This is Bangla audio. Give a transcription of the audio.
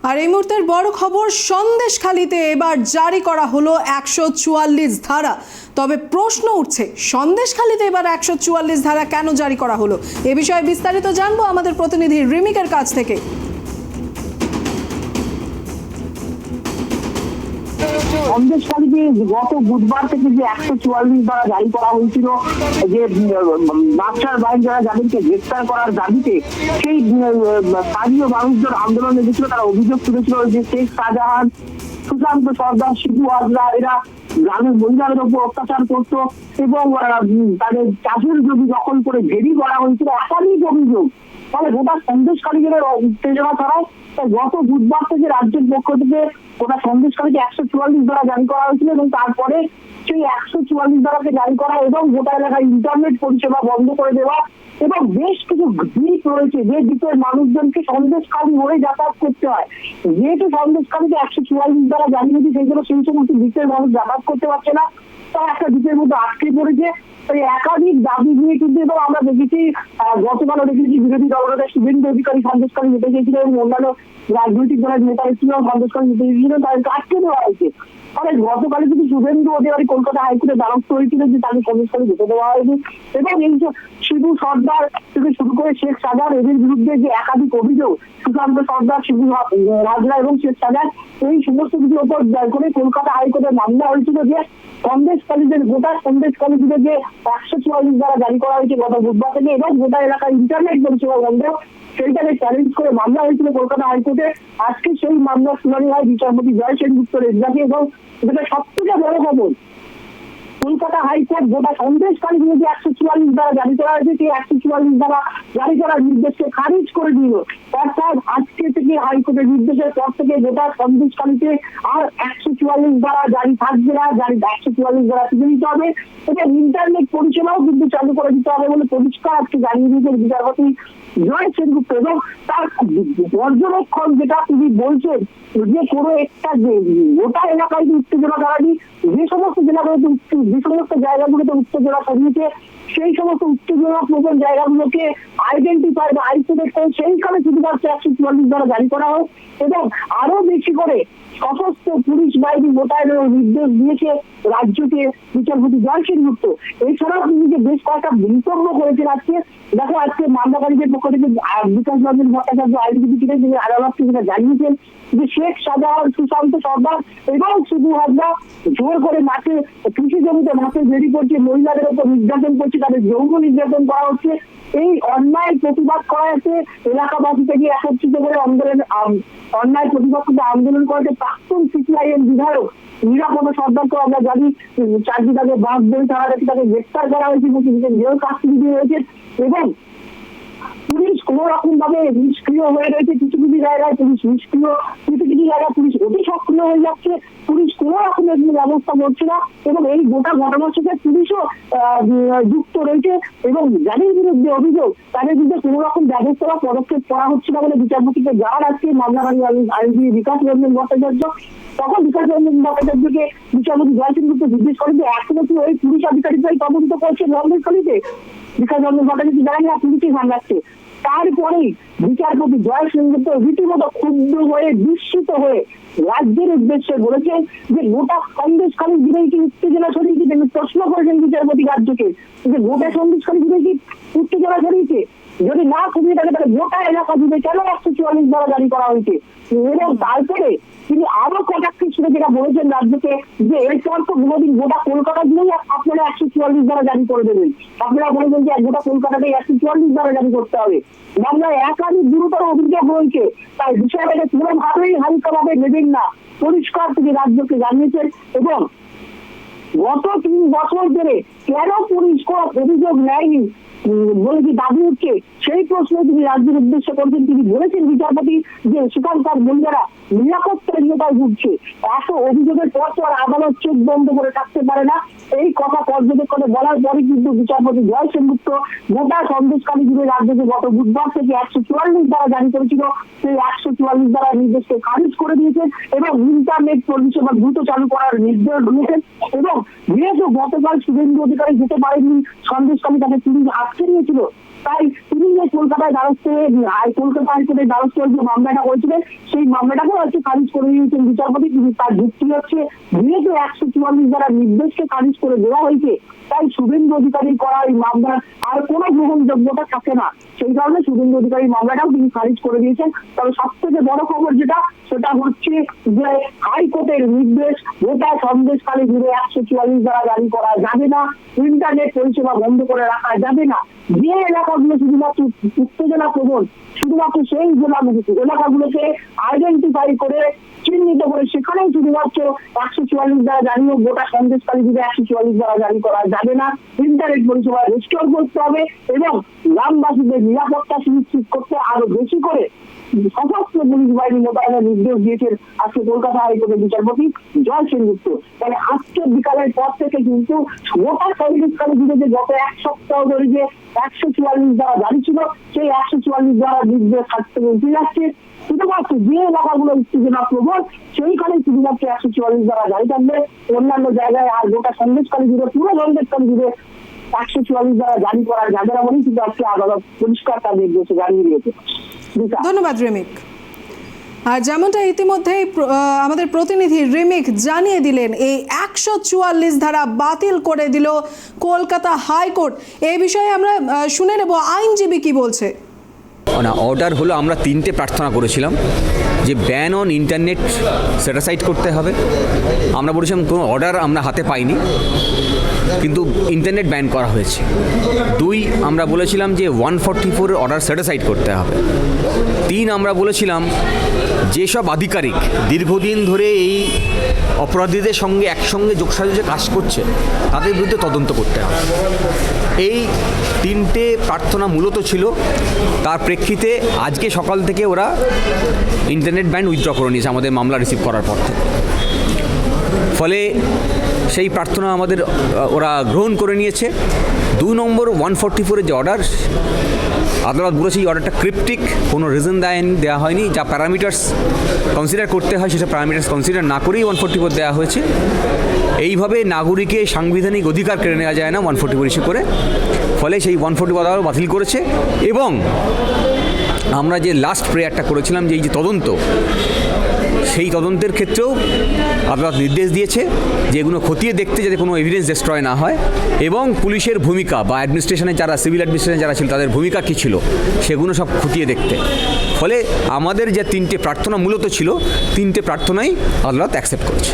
আর এই মুহূর্তের বড় খবর, সন্দেশখালীতে এবার জারি করা হলো 144 ধারা। তবে প্রশ্ন উঠছে, সন্দেশখালীতে এবার 144 ধারা কেন জারি করা হলো? এ বিষয়ে বিস্তারিত জানবো আমাদের প্রতিনিধি রিমিকের কাছ থেকে। সন্দেশখালীতে গত বুধবার থেকে যে 144 ধারা জারি করা হয়েছিল, যে মাস্টার মাইন্ড যারা যাদেরকে গ্রেফতার করার দাবিতে সেই স্থানীয় মানুষজন আন্দোলনে গেছিল, তারা অভিযোগ তুলেছিল যে শেখ শাহজাহান, সুশান্ত সর্দার, শিবু হাজরা এরা গ্রামের মহিলাদের উপর অত্যাচার করতো এবং তাদের চাষের জমি দখল করে ভেরি করা হয়েছিল, একাধিক অভিযোগ। ফলে গোটা সন্দেশখালীদের উত্তেজনা ছড়ায়। গত বুধবার থেকে রাজ্যের পক্ষ থেকে গোটা সন্দেশখালীতে 144 ধারা জারি করা হয়েছিল এবং তারপরে সেই 144 ধারাকে জারি করা এবং গোটা এলাকায় ইন্টারনেট পরিষেবা বন্ধ করে দেওয়া এবং বেশ কিছু দ্বীপ রয়েছে যে দ্বীপের মানুষজনকে সন্দেশখালী হয়ে যাতায়াত করতে হয়। যেহেতু সন্দেশখালীতে 144 ধারা জারি হয়েছে, সেই জন্য সেই সমস্ত দ্বীপের মানুষ যাতায়াত করতে পারছে না, তারা একটা দ্বীপের মধ্যে আটকে পড়েছে। একাধিক দাবি নিয়ে কিন্তু, এবং আমরা দেখেছি গতকালও দেখেছি বিরোধী দলনেতা শুভেন্দু অধিকারী সন্দেশখালী যেতে গিয়েছিলেন এবং অন্যান্য রাজনৈতিক দলের নেতারা ছিল সন্দেশখালী যেতে গিয়েছিলেন, তাদেরকে আটকে দেওয়া হয়েছে। ফলে গতকালে কিন্তু শুভেন্দু অধিকারী কলকাতা হাইকোর্টে দ্বারস্থ হয়েছিল যে তাকে সন্দেশখালী যেতে দেওয়া হয়নি এবং এই যে শিবু সর্দার থেকে শুরু করে শেখ শাহজাহান এদের বিরুদ্ধে যে একাধিক অভিযোগ, সুশান্ত সর্দার, শিবু হাজরা এবং শেখ শাহজাহান, এই সমস্ত কিছুর উপর দায় করে কলকাতা হাইকোর্টে মামলা হয়েছিল যে সন্দেশখালীদের গোটা সন্দেশখালীদের যে 144 ধারা জারি করা হয়েছে গত বুধবার থেকে এবং গোটা এলাকায় ইন্টারনেট পরিষেবা বন্ধ, সেইটাকে চ্যালেঞ্জ করে মামলা হয়েছিল কলকাতা হাইকোর্টে। আজকে সেই মামলার শুনানি হয় বিচারপতি জয় সেনগুপ্তের এজলাসে এবং যেটা সব থেকে বড় খবর, কলকাতা হাইকোর্ট গোটা সন্দেশখালী যে 144 ধারা জারি করা হয়েছে সেই 144 ধারা জারি করার নির্দেশকে খারিজ করে দিল। অর্থাৎ আজকে থেকে হাইকোর্টের নির্দেশের পর থেকে গোটা সন্দেশখালীতে আর 144 ধারা জারি থাকবে না, 144 ধারা তুলে দিতে হবে এবং ইন্টারনেট পরিষেবাও কিন্তু চালু করে দিতে হবে বলে পরিষ্কার আজকে জানিয়ে দিয়েছেন বিচারপতি জয় সেনগুপ্ত। এবং তার পর্যবেক্ষণ যেটা তিনি বলছেন যে কোনো একটা যে গোটা এলাকায় উত্তেজনা দাঁড়ানি, যে সমস্ত জেলাগুলোতে যে সমস্ত জায়গাগুলোতে উত্তেজনা ছড়িয়েছে সেই সমস্ত উত্তেজনা প্রবণ জায়গাগুলোকে আইডেন্টিফাই বা আইসোলেট করে সেইখানে শুধুমাত্র 144 ধারা জারি করা হয় এবং আরো বেশি করে সশস্ত্র পুলিশ বাহিনী মোতায়েনের নির্দেশ দিয়েছে রাজ্যকে বিচারপতি জয় সেনগুপ্ত। এছাড়াও তিনি যে বেশ কয়েকটা মন্তব্য করেছেন আজকে, দেখো আজকে মামলাকারীদের পক্ষ থেকে বিকাশ রঞ্জন ভট্টাচার্য আইনজীবী ছিলেন, তিনি আদালতকে যেটা জানিয়েছেন যে শেখ শাহজাহান, সুশান্ত সর্দার এবং শিবু হাজরা জোর করে মাঠে কৃষি জমিতে মাঠে বেরিয়ে পড়ছে, মহিলাদের উপর নির্যাতন করছে, তাদের যৌন নির্যাতন করা হচ্ছে। এই অন্যায় প্রতিবাদ করা হচ্ছে, এলাকাবাসী থেকে একত্রিত করে অন্যায় প্রতিবাদ করতে আন্দোলন করেছে প্রাক্তন সিপিআইএম বিধায়ক নিরাপদ সর্দারকে আমরা জানি 4 দিন আগে বাস বই থানা থেকে তাকে গ্রেফতার করা হয়েছে এবং জেল কাস্টডিতে রয়েছে এবং পুলিশ কোন রকম ভাবে নিষ্ক্রিয় হয়ে রয়েছে। কিছু কিছু জায়গায় পুলিশ নিষ্ক্রিয়, কিছু কিছু জায়গায় পুলিশ অতি সক্রিয় হয়ে যাচ্ছে, পুলিশ কোন রকমের ব্যবস্থা করছে না এবং এই গোটা ঘটনার সাথে পুলিশও যুক্ত রয়েছে এবং যাদের বিরুদ্ধে অভিযোগ তাদের বিরুদ্ধে কোন রকম ব্যবস্থা বা পদক্ষেপ করা হচ্ছে না বলে বিচারপতিকে যাওয়ার আজকে মামলাকারী আইনজীবী বিকাশ রঞ্জন ভট্টাচার্য, তখন বিকাশ রঞ্জন ভট্টাচার্যকে বিচারপতি জয় সেনগুপ্ত জিজ্ঞেস করেন যে এখনো কি ওই পুলিশ আধিকারিকরাই তদন্ত করছে সন্দেশখালীতে? বিকাশ রঞ্জন ভট্টাচার্য জানেন না, পুলিশই সামলাচ্ছে। তারপরেই বিচারপতি জয় সেনগুপ্ত রীতিমতো ক্ষুব্ধ হয়ে বিস্মিত হয়ে রাজ্যের উদ্দেশ্যে বলেছেন যে গোটা সন্দেশখালী জুড়ে কি উত্তেজনা ছড়িয়েছে। তিনি প্রশ্ন করেছেন বিচারপতি রাজ্যকে যে গোটা সন্দেশখালী জুড়ে কি উত্তেজনা ছড়িয়েছে, যদি না ছড়িয়ে থাকে তাহলে গোটা এলাকা জুড়ে কেন 144 ধারা জারি করা হয়েছে। এবং তারপরে তিনি আরো কটাক্ষ শুনে যেটা বলেছেন রাজ্যকে যে এরপর তো কোনোদিন গোটা কলকাতা জুড়েই আপনারা 144 ধারা জারি করে দেবেন, আপনারা বলেছেন যে গোটা কলকাতাতেই 144 ধারা জারি করতে হবে। মামলায় একাধিক গুরুতর অভিযোগ রয়েছে, তাই বিষয়টাকে কোনোভাবেই হালকাভাবে নেবেন না, পরিষ্কার তিনি রাজ্যকে জানিয়েছেন। এবং গত 3 বছর ধরে কেন পুলিশ কোন অভিযোগ নেয়নি বলে যে দাবি উঠছে, সেই প্রশ্ন তিনি রাজ্যের উদ্দেশ্য করছেন। তিনি বলেছেন বিচারপতি যে সেখানকার মহিলারা নিরাপত্তাহীনতায় ভুগছে, এত অভিযোগের পর তো আর আদালত চোখ বন্ধ করে থাকতে পারে না। এই কথা পর্যবেক্ষণে বলার পরে কিন্তু বিচারপতি জয় সেনগুপ্ত গোটা সন্দেশখালী জুড়ে রাজ্যকে গত বুধবার থেকে 144 ধারা জারি করেছিল, সেই 144 ধারা নির্দেশকে খারিজ করে দিয়েছেন এবং ইন্টারনেট পরিষেবা দ্রুত চালু করার নির্দেশ দিয়েছেন। এবং যেহেতু গতকাল শুভেন্দু অধিকারী যেতে পারেননি সন্দেশখালী, তাকে পুলিশ আটকে নিয়েছিল, তাই তিনি যে কলকাতায় কলকাতা হাইকোর্টের দ্বারস্থ যে মামলাটা হয়েছিলেন সেই মামলাটাকে হয়তো খারিজ করে দিয়েছেন বিচারপতি। কিন্তু তার যুক্তি হচ্ছে যেহেতু 144 দ্বারা নির্দেশকে খারিজ করে দেওয়া হয়েছে, তাই শুভেন্দু অধিকারী করা এই মামলার আর কোনো গ্রহণযোগ্যতা থাকে না। সেই কারণে শুভেন্দু অধিকারী মামলাটাও তিনি খারিজ করে দিয়েছেন। তবে সব থেকে বড় খবর যেটা, সেটা হচ্ছে যে হাইকোর্টের নির্দেশ গোটা সন্দেশখালী জুড়ে 144 দ্বারা জারি করা যাবে না, ইন্টারনেট পরিষেবা বন্ধ করে রাখা যাবে না। যে এলাকাগুলো শুধুমাত্র উত্তেজনা প্রবণ, শুধুমাত্র সেই এলাকাগুলোকে আইডেন্টিফাই করে চিহ্নিত করে সেখানেই শুধুমাত্র 144 দ্বারা জারি হোক, গোটা সন্দেশখালী জুড়ে 144 দ্বারা জারি করা যাবে না। ইন্টারনেট পরিষেবা রেস্টোর করতে হবে এবং গ্রামবাসীদের নিরাপত্তা সুনিশ্চিত করতে আরো বেশি করে সশস্ত্র পুলিশ বাহিনী মোতায়েনের নির্দেশ দিয়েছেন আজকে কলকাতা হাইকোর্টের বিচারপতি জয় সেনগুপ্ত। তাহলে আজকে বিকালের পর থেকে কিন্তু গোটা সন্দেশখালী জুড়ে যে গত এক সপ্তাহ ধরে যে 144 দ্বারা জারি ছিল, সেই 144 দ্বারা নির্দেশ থাকতে উঠে যাচ্ছে। শুধুমাত্র যে এলাকাগুলো উত্তেজনা প্রবল সেইখানে শুধুমাত্র 144 দ্বারা জারি থাকবে, অন্যান্য জায়গায় আর গোটা সন্দেশখালী জুড়ে পুরো সন্দেশখালী জুড়ে 144 দ্বারা জারি করা যাবে না বলেই কিন্তু আজকে আদালত পরিষ্কার তার নির্দেশে জানিয়ে দিয়েছে। ধন্যবাদ রিমিক। আর যেমনটা ইতিমধ্যেই আমাদের প্রতিনিধি রিমিক জানিয়ে দিলেন, এই 144 ধারা বাতিল করে দিল কলকাতা হাইকোর্ট। এই বিষয়ে আমরা শুনে নেব আইনজীবী কি বলছে। না, অর্ডার হলো আমরা 3টে প্রার্থনা করেছিলাম যে ব্যান অন ইন্টারনেট সেটাসাইড করতে হবে। আমরা বলেছিলাম কোনো অর্ডার আমরা হাতে পাইনি, কিন্তু ইন্টারনেট ব্যান করা হয়েছে। 2, আমরা বলেছিলাম যে 144 অর্ডার সেটাসাইড করতে হবে। 3, আমরা বলেছিলাম যেসব আধিকারিক দীর্ঘদিন ধরে এই অপরাধীদের সঙ্গে একসঙ্গে যোগসাজশে কাজ করছে তাদের বিরুদ্ধে তদন্ত করতে হবে। এই 3টে প্রার্থনা মূলত ছিল। তার প্রেক্ষিতে আজকে সকাল থেকে ওরা ইন্টারনেট ব্যান উইথড্র করে নিয়েছে আমাদের মামলা রিসিভ করার পর থেকে। ফলে সেই প্রার্থনা আমাদের ওরা গ্রহণ করে নিয়েছে। 2 নম্বর 144-এর যে অর্ডার, আদালত বলেছে এই অর্ডারটা ক্রিপ্টিক, কোনো রিজন দেওয়া হয়নি। যা প্যারামিটার্স কনসিডার করতে হয় সেসব প্যারামিটার্স কনসিডার না করেই 144 দেওয়া হয়েছে। এইভাবে নাগরিকের সাংবিধানিক অধিকার কেড়ে নেওয়া যায় না 144 ইস্যু করে। ফলে সেই 144 অর্ডারও বাতিল করেছে। এবং আমরা যে লাস্ট প্রেয়ারটা করেছিলাম যে এই যে তদন্ত, সেই তদন্তের ক্ষেত্রেও আদালত নির্দেশ দিয়েছে যে এগুলো খতিয়ে দেখতে যাতে কোনো এভিডেন্স ডিস্ট্রয় না হয়, এবং পুলিশের ভূমিকা বা অ্যাডমিনিস্ট্রেশনে যারা সিভিল অ্যাডমিনিস্ট্রেশনে যারা ছিল তাদের ভূমিকা কী ছিল সেগুলো সব খতিয়ে দেখতে। ফলে আমাদের যে 3টে প্রার্থনা মূলত ছিল, 3টে প্রার্থনাই আদালত অ্যাকসেপ্ট করেছে।